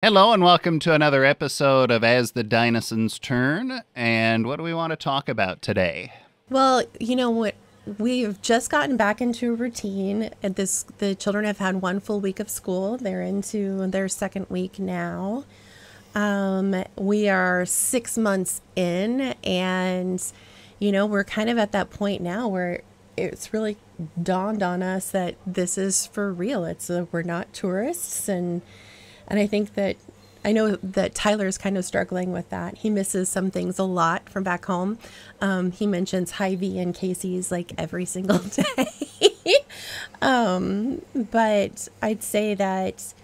Hello and welcome to another episode of As the Dinosaurs Turn. And what do we want to talk about today? Well, you know what? We've just gotten back into a routine. The children have had one full week of school. They're into their second week now. We are 6 months in, and we're kind of at that point now where it's really dawned on us that this is for real. We're not tourists, and I know that Tyler's kind of struggling with that. He misses some things a lot from back home. He mentions Hy-Vee and Casey's like every single day. But I'd say that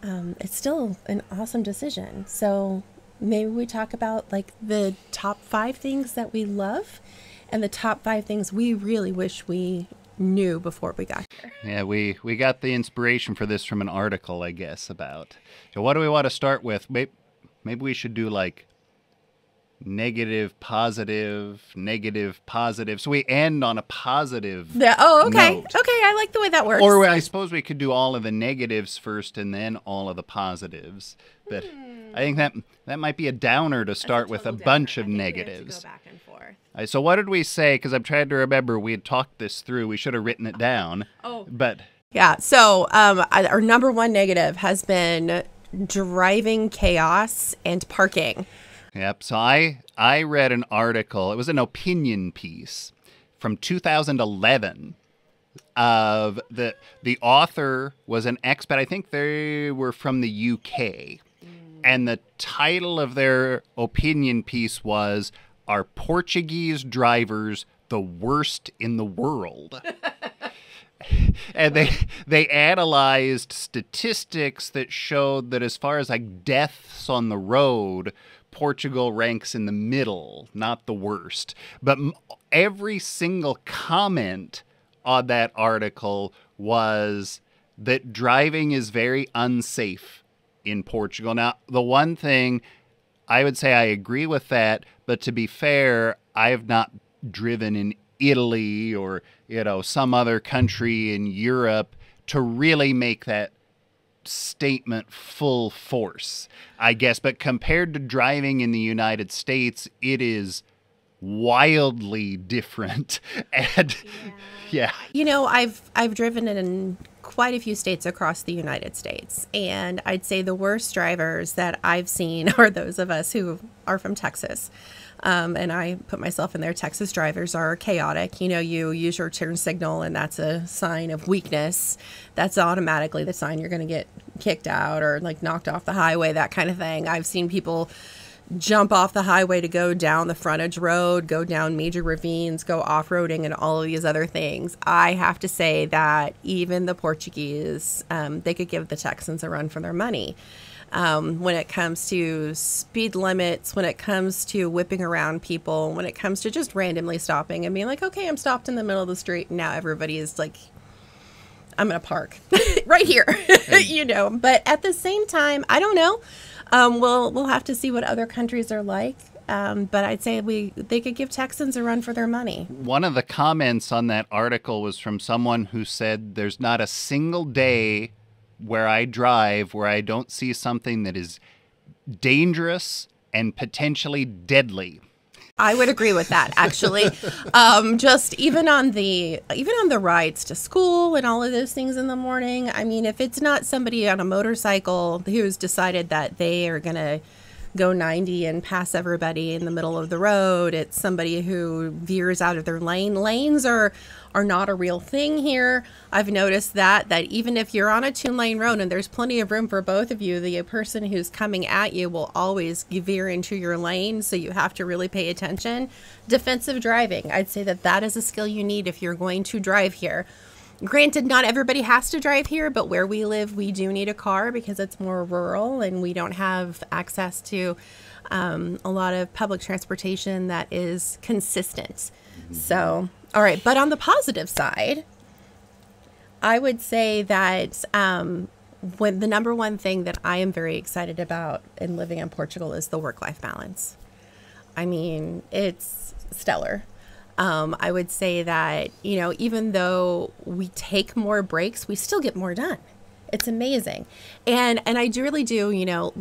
it's still an awesome decision. So maybe we talk about like the top 5 things that we love and the top 5 things we really wish we knew before we got here. Yeah, we got the inspiration for this from an article, I guess, about. So what do we want to start with? Maybe we should do like negative, positive, negative, positive. So we end on a positive Yeah. Oh, okay. note. Okay, I like the way that works. Or I suppose we could do all of the negatives first and then all of the positives. But I think that might be a downer to start with a bunch of negatives. Go back and forth. So what did we say? Because I'm trying to remember. We had talked this through. We should have written it down. But Yeah. So our number one negative has been driving chaos and parking. yep. So I read an article. It was an opinion piece from 2011 of the author was an expat. I think they were from the UK. And the title of their opinion piece was, "Are Portuguese drivers the worst in the world?" And they analyzed statistics that showed that as far as like deaths on the road, Portugal ranks in the middle, not the worst. But every single comment on that article was that driving is very unsafe in Portugal. Now, the one thing I would say I agree with that, but to be fair, I have not driven in Italy or, some other country in Europe to really make that statement full force, I guess. But compared to driving in the United States, it is wildly different. And yeah. I've driven in quite a few states across the United States, and I'd say the worst drivers that I've seen are those of us who are from Texas. And I put myself in there. Texas drivers are chaotic. You use your turn signal, and that's a sign of weakness. That's automatically the sign you're going to get kicked out or like knocked off the highway, that kind of thing. I've seen people jump off the highway to go down the frontage road, go down major ravines, go off-roading, and all of these other things. I have to say that even the Portuguese, they could give the Texans a run for their money. When it comes to speed limits, when it comes to whipping around people, when it comes to just randomly stopping and being like, okay, I'm stopped in the middle of the street, and now everybody is like, I'm going to park right here, But at the same time, I don't know. We'll have to see what other countries are like. But I'd say they could give Texans a run for their money. One of the comments on that article was from someone who said, "There's not a single day where I drive where I don't see something that is dangerous and potentially deadly." I would agree with that, actually. Just even on the rides to school and all of those things in the morning. I mean, if it's not somebody on a motorcycle who's decided that they are going to go 90 and pass everybody in the middle of the road, it's somebody who veers out of their lane. Lanes are not a real thing here. I've noticed that even if you're on a 2-lane road and there's plenty of room for both of you, the person who's coming at you will always veer into your lane, so you have to really pay attention. Defensive driving, I'd say that is a skill you need if you're going to drive here. Granted, not everybody has to drive here, but where we live, we do need a car because it's more rural and we don't have access to a lot of public transportation that is consistent. So, all right. But on the positive side, I would say that when the number one thing that I am very excited about in living in Portugal is the work-life balance. I mean, it's stellar. I would say that, even though we take more breaks, we still get more done. It's amazing. And I do really do,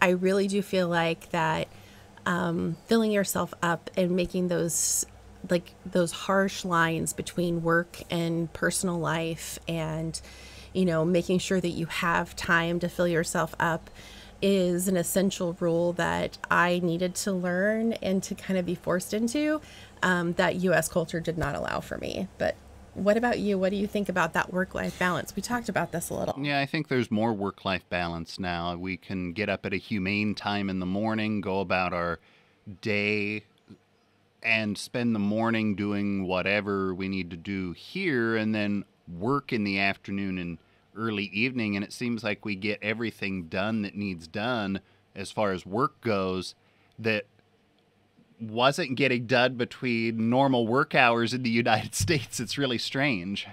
I really do feel like that filling yourself up and making those harsh lines between work and personal life, and making sure that you have time to fill yourself up is an essential rule that I needed to learn and to kind of be forced into, that U.S. culture did not allow for me. But what about you? What do you think about that work-life balance? We talked about this a little. Yeah, I think there's more work-life balance now. We can get up at a humane time in the morning, go about our day, and spend the morning doing whatever we need to do here, and then work in the afternoon and early evening. And it seems like we get everything done that needs done as far as work goes that wasn't getting done between normal work hours in the United States. It's really strange.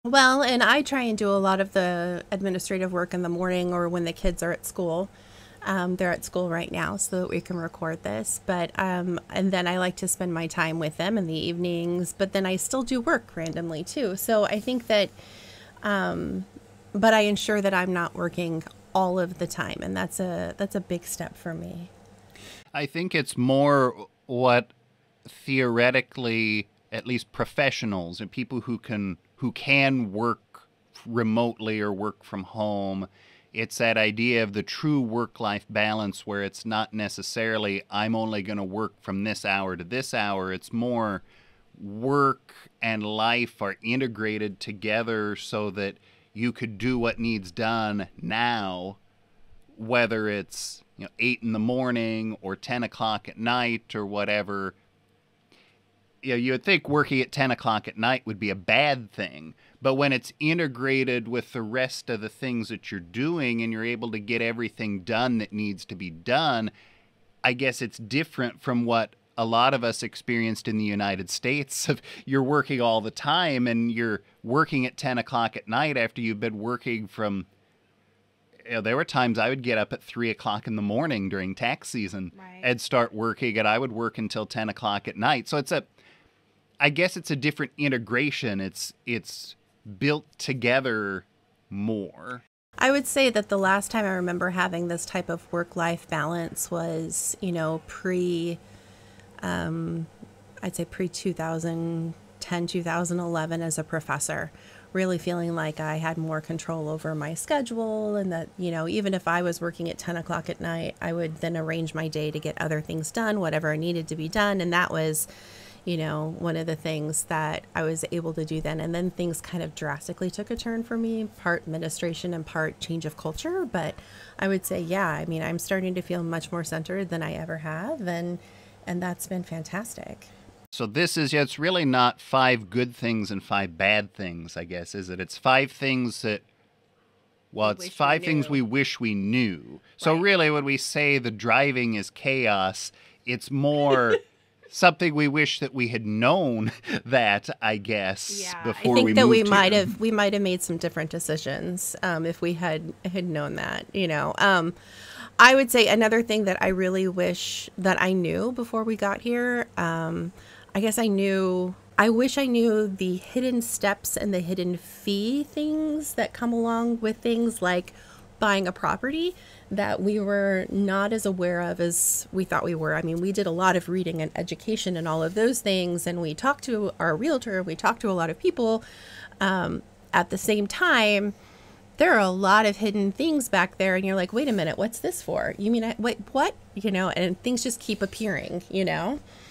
Well, and I try and do a lot of the administrative work in the morning or when the kids are at school. They're at school right now so that we can record this. But and then I like to spend my time with them in the evenings. But then I still do work randomly too. So I think that, but I ensure that I'm not working all of the time, and that's a big step for me. I think it's more what theoretically, at least professionals and people who can work remotely or work from home, it's that idea of the true work-life balance where it's not necessarily I'm only going to work from this hour to this hour. It's more work and life are integrated together so that you could do what needs done now, whether it's 8 in the morning or 10 o'clock at night or whatever. You would think working at 10 o'clock at night would be a bad thing. But when it's integrated with the rest of the things that you're doing and you're able to get everything done that needs to be done, I guess it's different from what a lot of us experienced in the United States. Of you're working all the time and you're working at 10 o'clock at night after you've been working from... there were times I would get up at 3 o'clock in the morning during tax season, right, and start working, and I would work until 10 o'clock at night. So I guess it's a different integration. It's built together more. I would say that the last time I remember having this type of work-life balance was, I'd say pre-2010, 2011 as a professor. Really feeling like I had more control over my schedule, and that, even if I was working at 10 o'clock at night, I would then arrange my day to get other things done, whatever needed to be done. And that was, one of the things that I was able to do then. And then things kind of drastically took a turn for me, part administration and part change of culture. But I would say, I'm starting to feel much more centered than I ever have. And that's been fantastic. So this is, it's really not 5 good things and 5 bad things, I guess, is it? It's 5 things that, it's 5 things we wish we knew. Right. So really when we say the driving is chaos, it's more something we wish that we had known that, I guess, before we moved here. I think that we might have made some different decisions if we had known that, I would say another thing that I really wish that I knew before we got here, I wish I knew the hidden steps and the hidden fee things that come along with things like buying a property that we were not as aware of as we thought we were. I mean, we did a lot of reading and education and all of those things, and we talked to our realtor, we talked to a lot of people. At the same time, there are a lot of hidden things back there, and you're like, wait a minute, what's this for? You mean, wait, what? And things just keep appearing,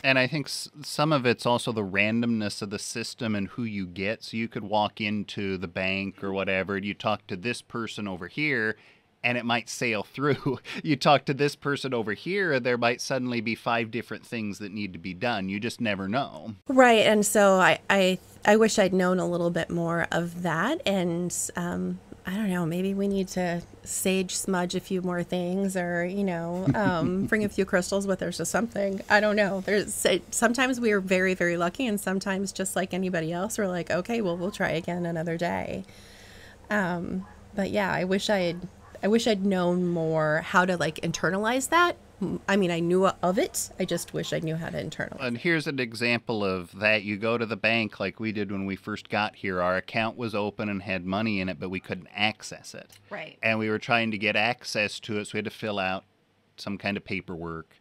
And I think some of it's also the randomness of the system and who you get. So you could walk into the bank or whatever, and you talk to this person over here, and it might sail through. You talk to this person over here, and there might suddenly be 5 different things that need to be done. You just never know. Right, and so I wish I'd known a little bit more of that, and I don't know, maybe we need to sage smudge a few more things, or, bring a few crystals with us or something. I don't know. Sometimes we are very, very lucky, and sometimes just like anybody else, we're like, okay, well, we'll try again another day. But yeah, I wish I'd known more how to internalize that I mean, I knew of it. I just wish I knew how to internalize And it. here's an example of that. You go to the bank like we did when we first got here. Our account was open and had money in it, but we couldn't access it. Right. And we were trying to get access to it, so we had to fill out some kind of paperwork.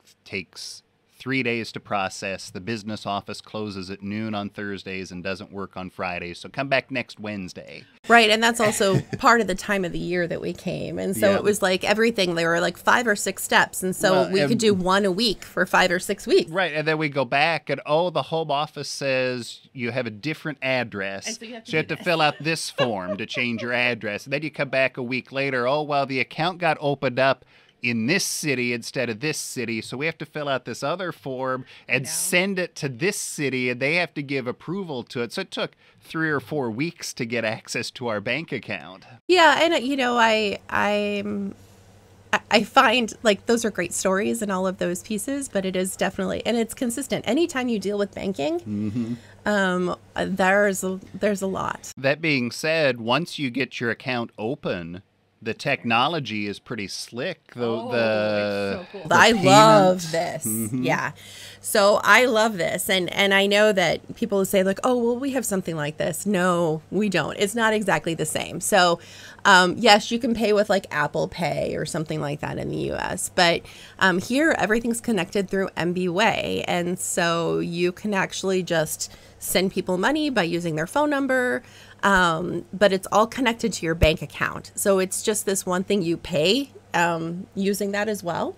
It takes 3 days to process. The business office closes at noon on Thursdays and doesn't work on Fridays. So come back next Wednesday. Right. And that's also part of the time of the year that we came. And so Yeah. it was like everything, there were like 5 or 6 steps. And so Well, we could do one a week for 5 or 6 weeks. Right, and then we go back and, the home office says you have a different address. And so you have to you have do to this. fill out this form to change your address. And then you come back a week later, the account got opened up in this city instead of this city, so we have to fill out this other form and send it to this city, and they have to give approval to it. So it took 3 or 4 weeks to get access to our bank account. Yeah. And, I find like those are great stories and all of those pieces, but it is definitely, and it's consistent. Anytime you deal with banking, there's a lot. That being said, once you get your account open, the technology is pretty slick. It's so cool. I payment. love this. Yeah. So I love this. And I know that people say like, oh, well, we have something like this. No, we don't. It's not exactly the same. So yes, you can pay with like Apple Pay or something like that in the US. But here, everything's connected through MBWay. And so you can actually just send people money by using their phone number. But it's all connected to your bank account. So it's just this one thing you pay using that as well.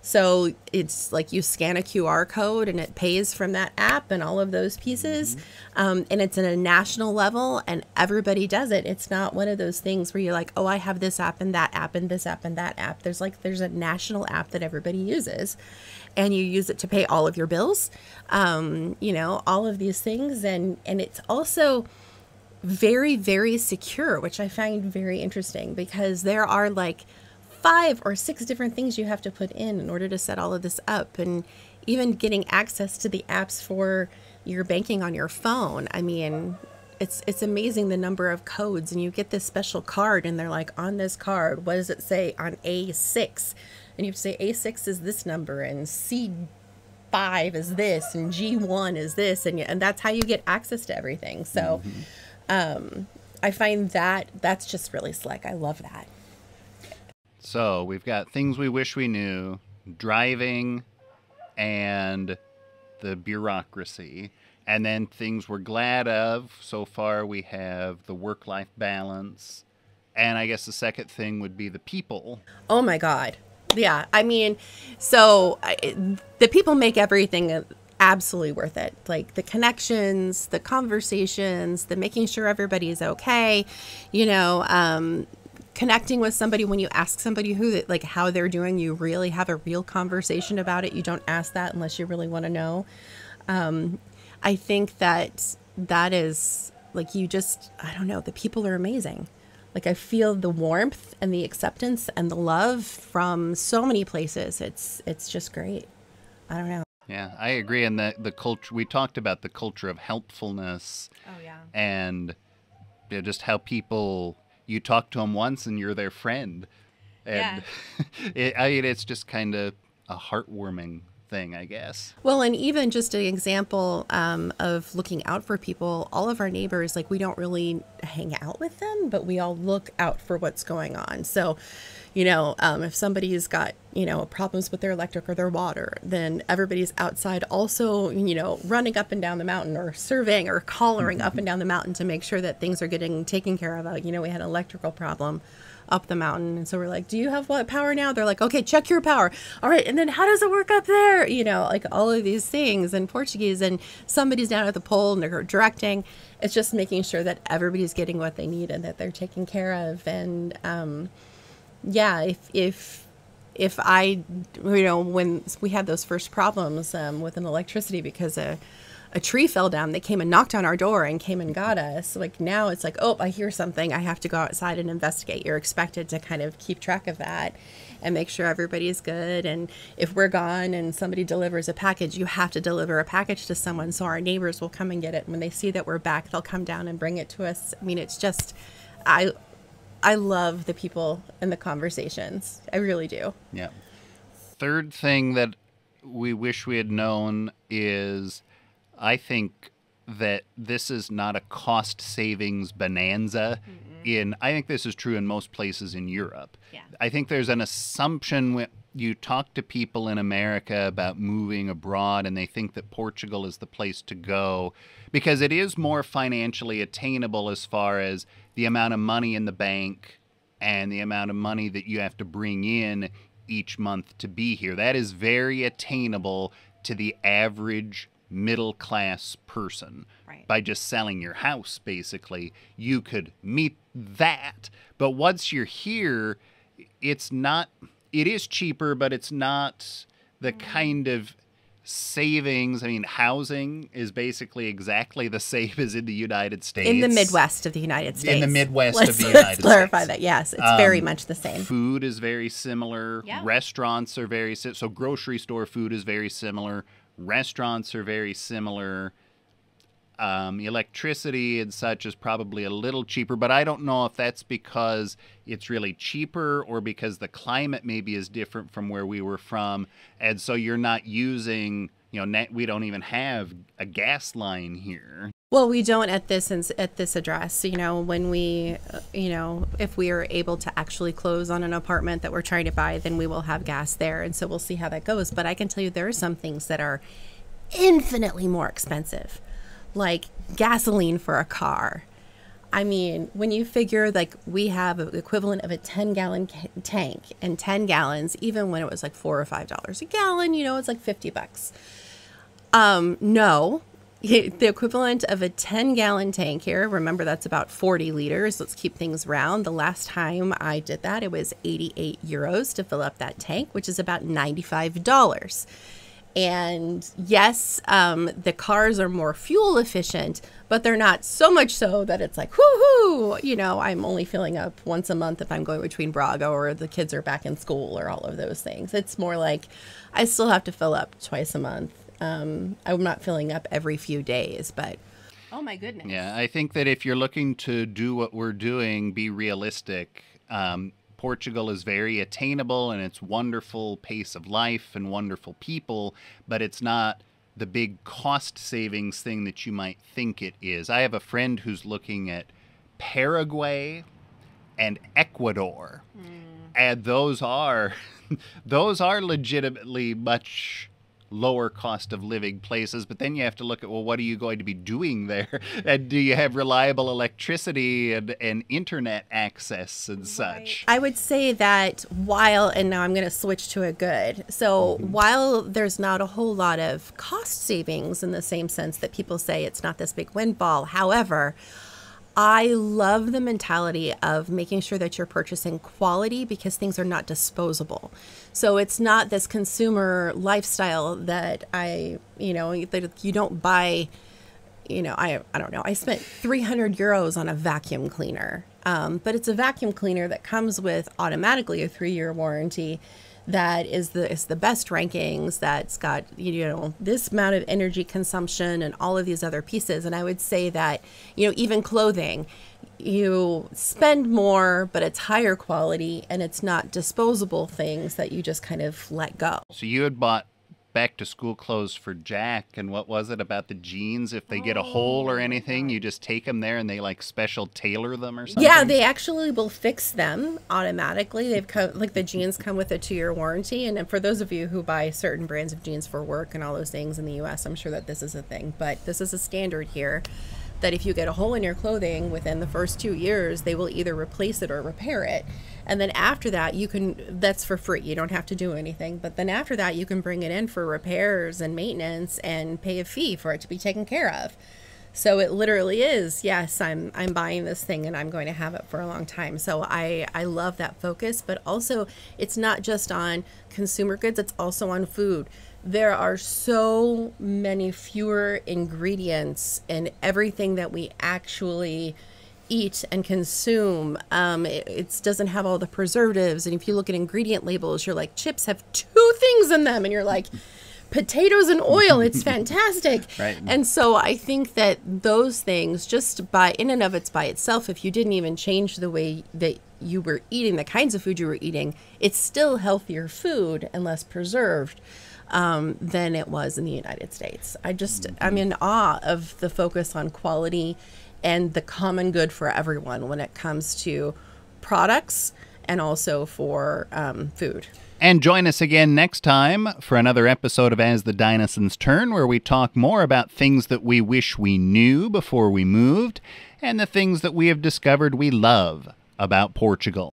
So it's like you scan a QR code and it pays from that app and all of those pieces. And it's at a national level and everybody does it. It's not one of those things where you're like, oh, I have this app and that app and this app and that app. There's a national app that everybody uses and you use it to pay all of your bills, all of these things. And it's also very, very secure, which I find very interesting because there are like 5 or 6 different things you have to put in order to set all of this up. And even getting access to the apps for your banking on your phone. I mean, it's amazing the number of codes, and you get this special card and they're like, on this card, what does it say on A6? And you have to say A6 is this number and C5 is this and G1 is this. And that's how you get access to everything. So I find that's just really slick. I love that. So we've got things we wish we knew, driving, and the bureaucracy. And then things we're glad of. So far we have the work-life balance. And I guess the second thing would be the people. Oh my God. Yeah. I mean, the people make everything absolutely worth it. Like the connections, the conversations, the making sure everybody's okay, connecting with somebody when you ask somebody how they're doing, you really have a real conversation about it. You don't ask that unless you really want to know. I think that is like, I don't know, the people are amazing. Like I feel the warmth and the acceptance and the love from so many places. It's just great. I don't know. Yeah, I agree. And the culture, we talked about the culture of helpfulness. Oh yeah. And just how people, you talk to them once and you're their friend. And it's just kind of a heartwarming thing, I guess. Well, and even just an example of looking out for people, all of our neighbors, like we don't really hang out with them, but we all look out for what's going on. So, if somebody's got, problems with their electric or their water, then everybody's outside also, running up and down the mountain or surveying or collaring up and down the mountain to make sure that things are getting taken care of. We had an electrical problem up the mountain. And so we're like, do you have what power now? They're like, okay, check your power. All right. And then how does it work up there? Like all of these things in Portuguese, and somebody's down at the pole and they're directing. It's just making sure that everybody's getting what they need and that they're taken care of. And, if I, when we had those first problems with an electricity because a tree fell down, they came and knocked on our door and came and got us. Like now it's like, oh, I hear something. I have to go outside and investigate. You're expected to kind of keep track of that and make sure everybody's good. And if we're gone and somebody delivers a package, you have to deliver a package to someone. So our neighbors will come and get it. When they see that we're back, they'll come down and bring it to us. I mean, it's just, I love the people and the conversations. I really do. Yeah. third thing that we wish we had known is, I think that this is not a cost savings bonanza. I think this is true in most places in Europe. Yeah. I think there's an assumption when you talk to people in America about moving abroad, and they think that Portugal is the place to go because it is more financially attainable as far as the amount of money in the bank and the amount of money that you have to bring in each month to be here. That is very attainable to the average middle class person. Right. By just selling your house, basically, you could meet that. But once you're here, it is cheaper, but it's not the kind of savings. I mean, housing is basically exactly the same as in the United States. In the Midwest of the United States. In the Midwest of the United States. Let's clarify that. Yes, it's very much the same. Food is very similar. Yep. Restaurants are very similar. So grocery store food is very similar. Restaurants are very similar. Electricity and such is probably a little cheaper, but I don't know if that's because it's really cheaper or because the climate maybe is different from where we were from. And so you're not using, we don't even have a gas line here. Well, we don't at this address. When we, if we are able to actually close on an apartment that we're trying to buy, then we will have gas there. And so we'll see how that goes. But I can tell you there are some things that are infinitely more expensive, like gasoline for a car. I mean, when you figure like we have the equivalent of a 10-gallon tank, and 10 gallons, even when it was like $4 or $5 a gallon, it's like $50. No. The equivalent of a 10-gallon tank here, remember that's about 40 liters. Let's keep things round. The last time I did that, it was 88 euros to fill up that tank, which is about $95. And yes, the cars are more fuel efficient, but they're not so much so that it's like, whoo-hoo, I'm only filling up once a month if I'm going between Braga or the kids are back in school or all of those things. It's more like I still have to fill up twice a month. I'm not filling up every few days, but oh my goodness. Yeah, I think that if you're looking to do what we're doing, be realistic. Portugal is very attainable and it's wonderful pace of life and wonderful people, but it's not the big cost savings thing that you might think it is. I have a friend who's looking at Paraguay and Ecuador, and those are legitimately much lower cost of living places, but then you have to look at, well, what are you going to be doing there? And do you have reliable electricity and internet access and such? I would say that and now I'm going to switch to a good. So while there's not a whole lot of cost savings in the same sense that people say it's not this big windfall, however, I love the mentality of making sure that you're purchasing quality because things are not disposable. So it's not this consumer lifestyle that that you don't buy, I don't know. I spent 300 euros on a vacuum cleaner, but it's a vacuum cleaner that comes with automatically a 3-year warranty. That is the best rankings, that's got, this amount of energy consumption and all of these other pieces. And I would say that, even clothing, you spend more, but it's higher quality and it's not disposable things that you just kind of let go. So you had bought back to school clothes for Jack, and what was it about the jeans? If they get a hole or anything, you just take them there and they like special tailor them or something? Yeah, they actually will fix them automatically. They've come, like the jeans come with a 2-year warranty. And for those of you who buy certain brands of jeans for work and all those things in the US, I'm sure that this is a thing, but this is a standard here that if you get a hole in your clothing within the first 2 years, they will either replace it or repair it. And then after that, that's for free. You don't have to do anything. But then after that, you can bring it in for repairs and maintenance and pay a fee for it to be taken care of. So it literally is, yes, I'm buying this thing and I'm going to have it for a long time. So I love that focus, but also it's not just on consumer goods, it's also on food. There are so many fewer ingredients in everything that we actually eat and consume. It doesn't have all the preservatives. And if you look at ingredient labels, you're like, chips have 2 things in them. And you're like, potatoes and oil. It's fantastic. Right. And so I think that those things, just by in and of by itself, if you didn't even change the way that you were eating, the kinds of food you were eating, it's still healthier food and less preserved than it was in the United States. I'm in awe of the focus on quality and the common good for everyone when it comes to products and also for food. And join us again next time for another episode of As the Dinosaurs Turn, where we talk more about things that we wish we knew before we moved and the things that we have discovered we love about Portugal.